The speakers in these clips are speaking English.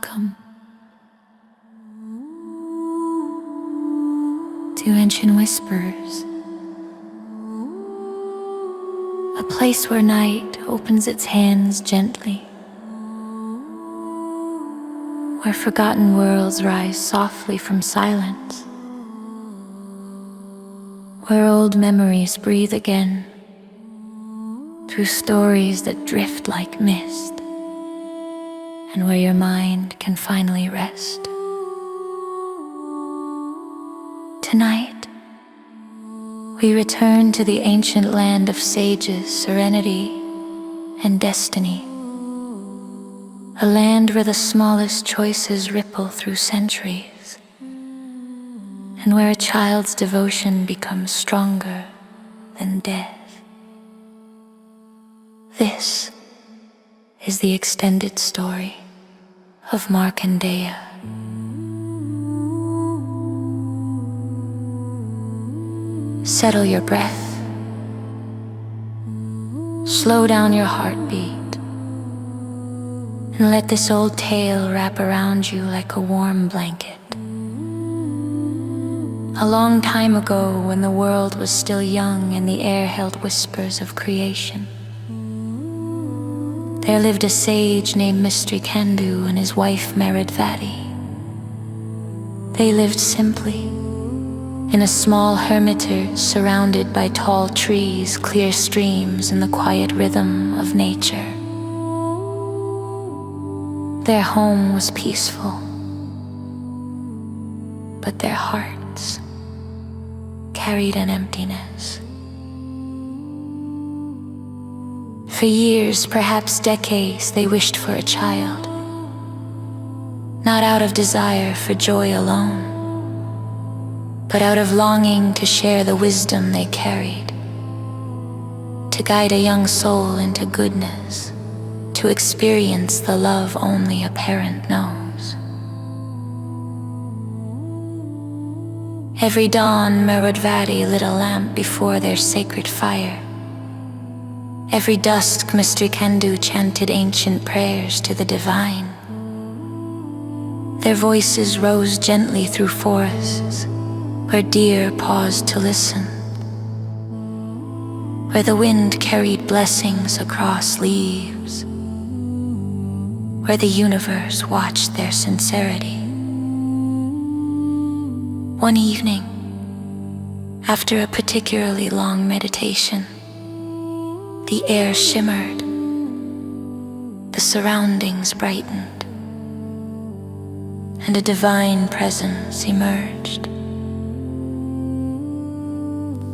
Welcome to Ancient Whispers, a place where night opens its hands gently, where forgotten worlds rise softly from silence, where old memories breathe again through stories that drift like mist, and where your mind can finally rest. Tonight, we return to the ancient land of sages, serenity, and destiny. A land where the smallest choices ripple through centuries, and where a child's devotion becomes stronger than death. This is the extended story of Markandeya. Settle your breath. Slow down your heartbeat, and let this old tale wrap around you like a warm blanket. A long time ago, when the world was still young and the air held whispers of creation, there lived a sage named Mythology and his wife Markandeya. They lived simply, in a small hermitage surrounded by tall trees, clear streams, and the quiet rhythm of nature. Their home was peaceful, but their hearts carried an emptiness. For years, perhaps decades, they wished for a child, not out of desire for joy alone, but out of longing to share the wisdom they carried, to guide a young soul into goodness, to experience the love only a parent knows. Every dawn, Markandeya lit a lamp before their sacred fire. Every dusk, Mythology chanted ancient prayers to the divine. Their voices rose gently through forests, where deer paused to listen, where the wind carried blessings across leaves, where the universe watched their sincerity. One evening, after a particularly long meditation, the air shimmered, the surroundings brightened, and a divine presence emerged.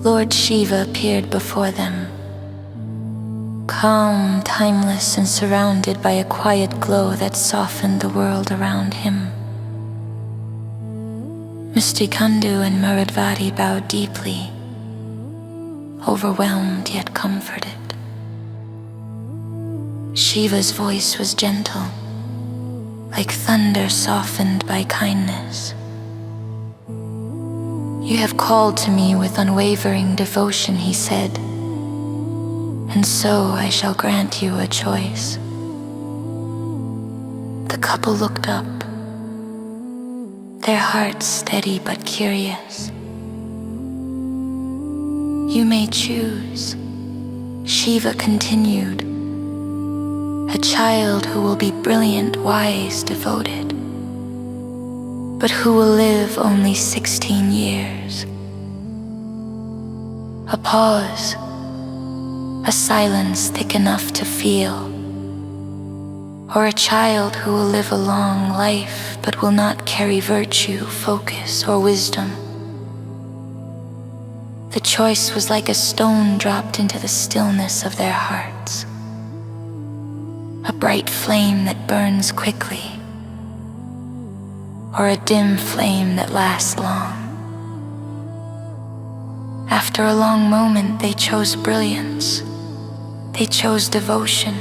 Lord Shiva appeared before them, calm, timeless, and surrounded by a quiet glow that softened the world around him. Mythology and Markandeya bowed deeply, overwhelmed yet comforted. Shiva's voice was gentle, like thunder softened by kindness. "You have called to me with unwavering devotion," he said, "and so I shall grant you a choice." The couple looked up, their hearts steady but curious. "You may choose," Shiva continued, "a child who will be brilliant, wise, devoted, but who will live only 16 years. A pause, a silence thick enough to feel, or a child who will live a long life but will not carry virtue, focus, or wisdom. The choice was like a stone dropped into the stillness of their hearts, a bright flame that burns quickly, or a dim flame that lasts long. After a long moment, they chose brilliance. They chose devotion.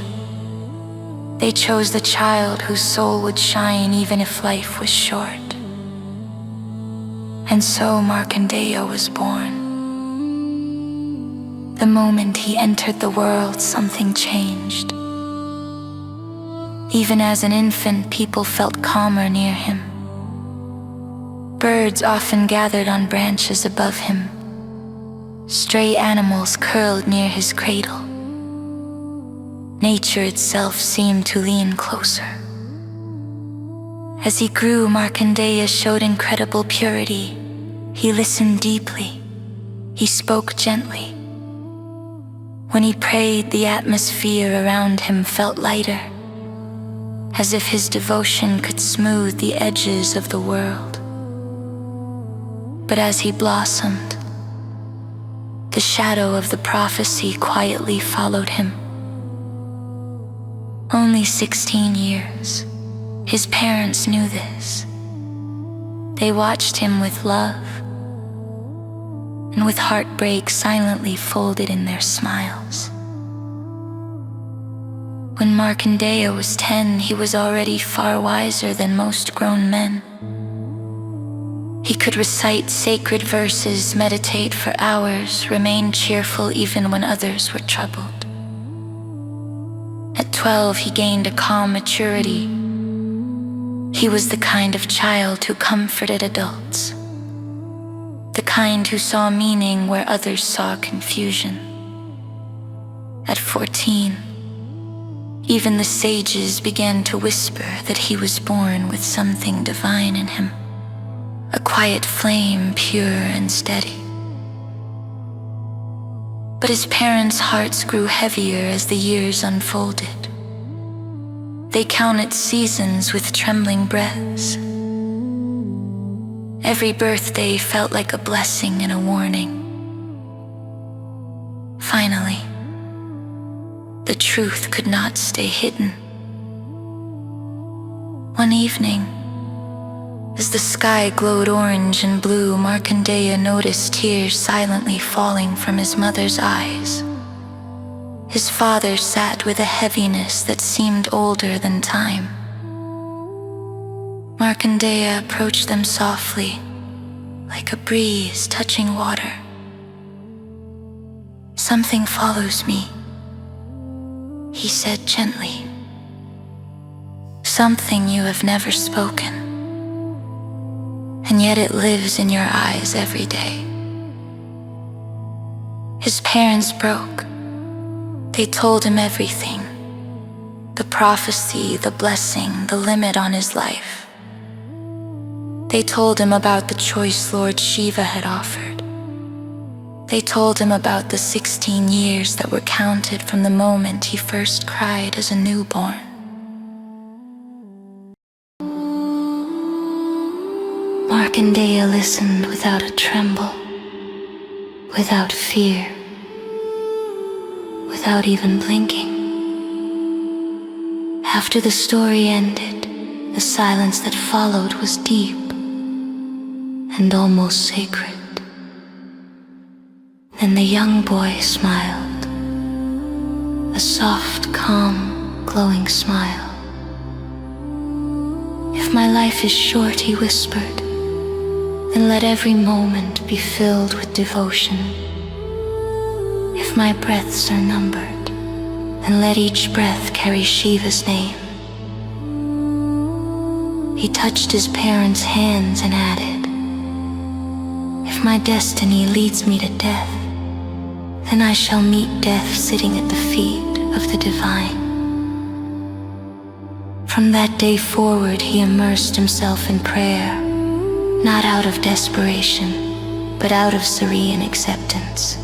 They chose the child whose soul would shine even if life was short. And so Markandeya was born. The moment he entered the world, something changed. Even as an infant, people felt calmer near him. Birds often gathered on branches above him. Stray animals curled near his cradle. Nature itself seemed to lean closer. As he grew, Markandeya showed incredible purity. He listened deeply. He spoke gently. When he prayed, the atmosphere around him felt lighter, as if his devotion could smooth the edges of the world. But as he blossomed, the shadow of the prophecy quietly followed him. Only 16 years. His parents knew this. They watched him with love, and with heartbreak silently folded in their smiles. When Markandeya was 10, he was already far wiser than most grown men. He could recite sacred verses, meditate for hours, remain cheerful even when others were troubled. At 12, he gained a calm maturity. He was the kind of child who comforted adults, the kind who saw meaning where others saw confusion. At 14, even the sages began to whisper that he was born with something divine in him, a quiet flame, pure and steady. But his parents' hearts grew heavier as the years unfolded. They counted seasons with trembling breaths. Every birthday felt like a blessing and a warning. Finally, the truth could not stay hidden. One evening, as the sky glowed orange and blue, Markandeya noticed tears silently falling from his mother's eyes. His father sat with a heaviness that seemed older than time. Markandeya approached them softly, like a breeze touching water. "Something follows me," he said gently. "Something you have never spoken, and yet it lives in your eyes every day." His parents broke. They told him everything: the prophecy, the blessing, the limit on his life. They told him about the choice Lord Shiva had offered. They told him about the 16 years that were counted from the moment he first cried as a newborn. Markandeya listened without a tremble, without fear, without even blinking. After the story ended, the silence that followed was deep and almost sacred. Then the young boy smiled, a soft, calm, glowing smile. "If my life is short," he whispered, "then let every moment be filled with devotion. If my breaths are numbered, then let each breath carry Shiva's name." He touched his parents' hands and added, "If my destiny leads me to death, then I shall meet death sitting at the feet of the divine." From that day forward, he immersed himself in prayer, not out of desperation, but out of serene acceptance.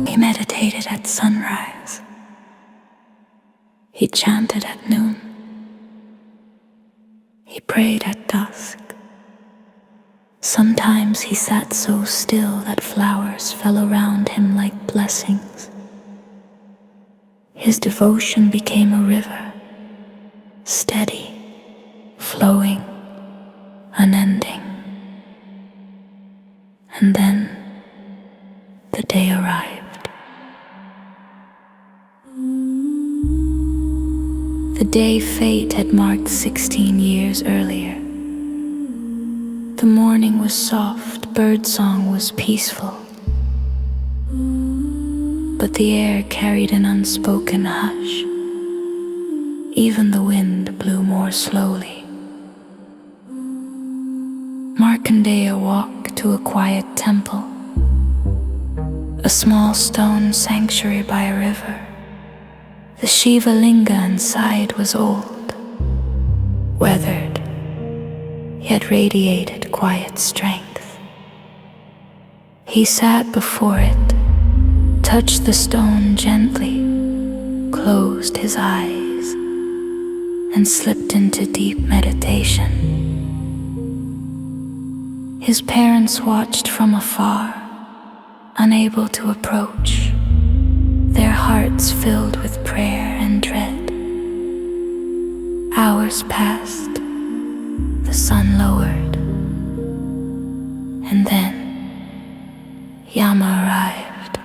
He meditated at sunrise. He chanted at noon. He prayed at dusk. Sometimes he sat so still that flowers fell around him like blessings. His devotion became a river, steady, flowing, unending. And then the day arrived. The day fate had marked 16 years earlier. The morning was soft, birdsong was peaceful, but the air carried an unspoken hush. Even the wind blew more slowly. Markandeya walked to a quiet temple, a small stone sanctuary by a river. The Shiva linga inside was old, weathered, yet radiated quiet strength. He sat before it, touched the stone gently, closed his eyes, and slipped into deep meditation. His parents watched from afar, unable to approach, their hearts filled with prayer and dread. Hours passed, the sun lowered, and then Yama arrived.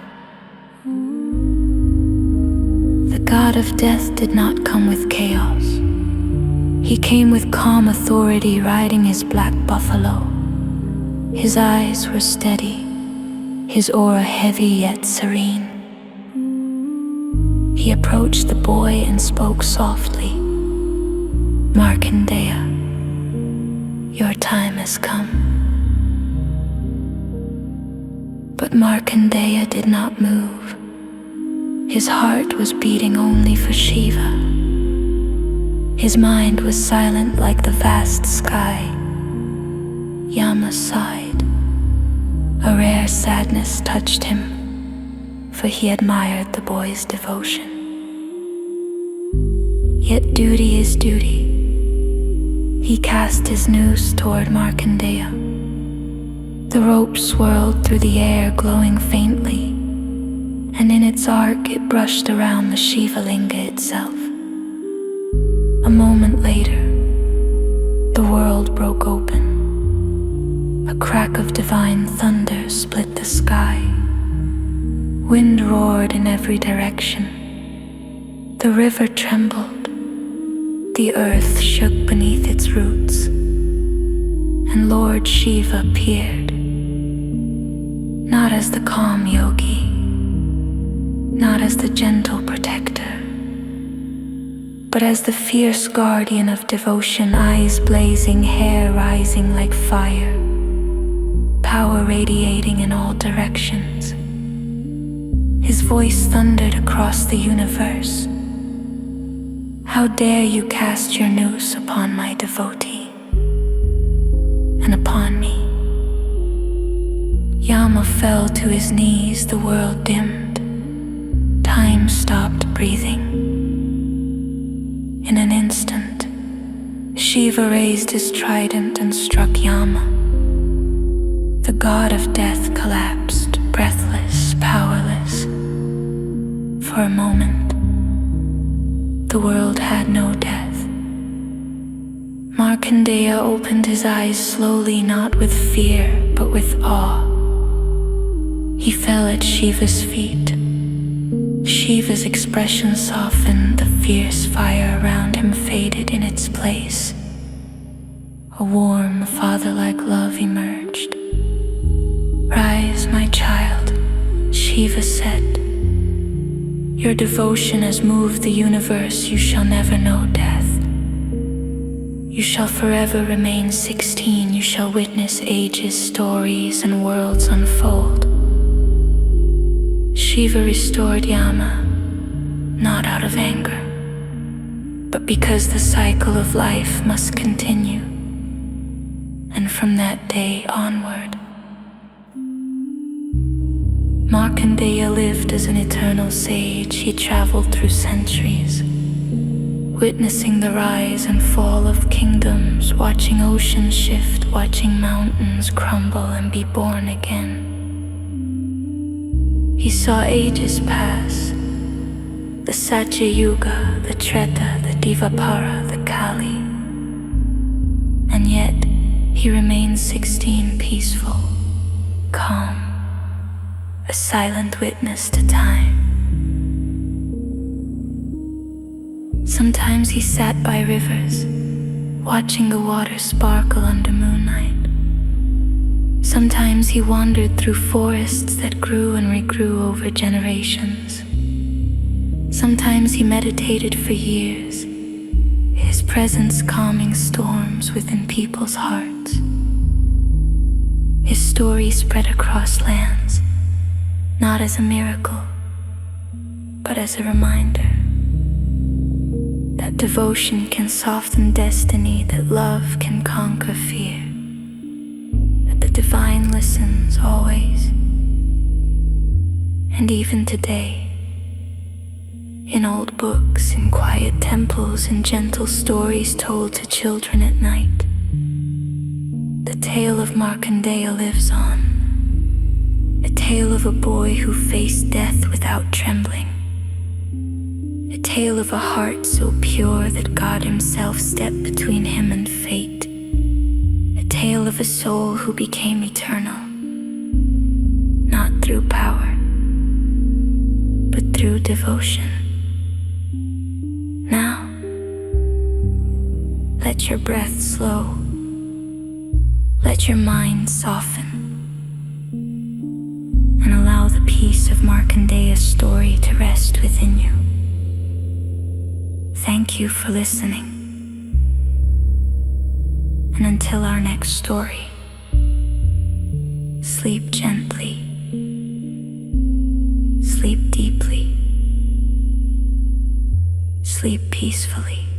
The god of death did not come with chaos. He came with calm authority, riding his black buffalo. His eyes were steady, his aura heavy yet serene. He approached the boy and spoke softly. "Markandeya, your time has come." But Markandeya did not move. His heart was beating only for Shiva. His mind was silent like the vast sky. Yama sighed. A rare sadness touched him, for he admired the boy's devotion. Yet duty is duty. He cast his noose toward Markandeya. The rope swirled through the air, glowing faintly, and in its arc it brushed around the Shiva linga itself. A moment later, the world broke open. A crack of divine thunder split the sky. Wind roared in every direction. The river trembled. The earth shook beneath its roots. And Lord Shiva appeared. Not as the calm yogi, not as the gentle protector, but as the fierce guardian of devotion, eyes blazing, hair rising like fire, power radiating in all directions. His voice thundered across the universe. "How dare you cast your noose upon my devotee, and upon me?" Yama fell to his knees, the world dimmed. Time stopped breathing. In an instant, Shiva raised his trident and struck Yama. The god of death collapsed, breathless, powerless. For a moment, the world had no death. Markandeya opened his eyes slowly, not with fear, but with awe. He fell at Shiva's feet. Shiva's expression softened, the fierce fire around him faded in its place. A warm, father-like love emerged. "Rise, my child," Shiva said. "Your devotion has moved the universe. You shall never know death. You shall forever remain 16. You shall witness ages, stories, and worlds unfold." Shiva restored Yama, not out of anger, but because the cycle of life must continue. And from that day onward, Markandeya lived as an eternal sage. He traveled through centuries, witnessing the rise and fall of kingdoms, watching oceans shift, watching mountains crumble and be born again. He saw ages pass, the Satya Yuga, the Treta, the Dvapara, the Kali, and yet he remained 16, peaceful, calm, a silent witness to time. Sometimes he sat by rivers, watching the water sparkle under moonlight. Sometimes he wandered through forests that grew and regrew over generations. Sometimes he meditated for years, presence calming storms within people's hearts. His story spread across lands, not as a miracle, but as a reminder that devotion can soften destiny, that love can conquer fear, that the divine listens always, and even today, in old books, in quiet temples, in gentle stories told to children at night, the tale of Markandeya lives on, a tale of a boy who faced death without trembling, a tale of a heart so pure that God himself stepped between him and fate, a tale of a soul who became eternal, not through power, but through devotion. Now, let your breath slow, let your mind soften, and allow the peace of Markandeya's story to rest within you. Thank you for listening. And until our next story, sleep gently, sleep deeply, sleep peacefully.